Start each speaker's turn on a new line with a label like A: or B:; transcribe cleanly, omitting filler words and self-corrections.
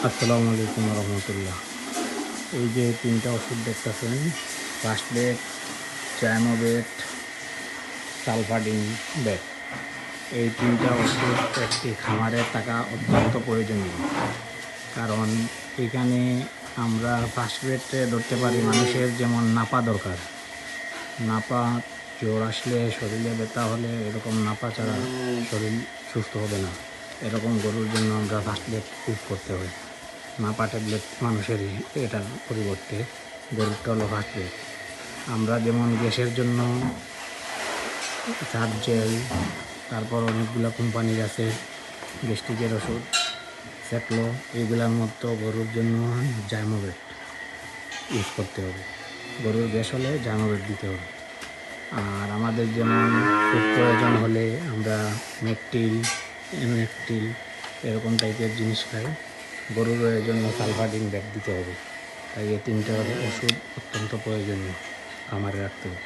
A: আসসালামু আলাইকুম রহমতুল্লাহ। এই যে তিনটা ওষুধ দেখতেছেন, ফার্স্ট বেড, চায়নোবেট, সালফাডিন বেড, এই তিনটা ওষুধ একটি খামারে থাকা অত্যন্ত প্রয়োজনীয়। কারণ এখানে আমরা ফার্স্ট বেডে ধরতে পারি মানুষের যেমন নাপা দরকার, নাপা জ্বর আসলে শরীরে ব্যথা হলে এরকম নাপা ছাড়া শরীর সুস্থ হবে না, এরকম গরুর জন্য আমরা ফার্স্ট বেড ইউজ করতে হয়। নাপা ট্যাবলেট মানুষের এটার পরিবর্তে গরুরটা হলো ফার্স্ট বেড। আমরা যেমন গ্যাসের জন্য সার জেল, তারপর অনেকগুলো কোম্পানির আছে গ্যাস্ট্রিকের ওষুধ, সেটলো, এইগুলোর মতো গরুর জন্য জাইমোবেট ইউজ করতে হবে। গরুর গ্যাস হলে জাইমোবেট দিতে হবে। আর আমাদের যেমন খুব প্রয়োজন হলে আমরা মেকটিল, এমএকটিল এরকম টাইপের জিনিস খাই। গরুর জন্য সালফাডিন বেড দিতে হবে। তাই এই তিনটা ওষুধ অত্যন্ত প্রয়োজনীয়, খামারে রাখতে হবে।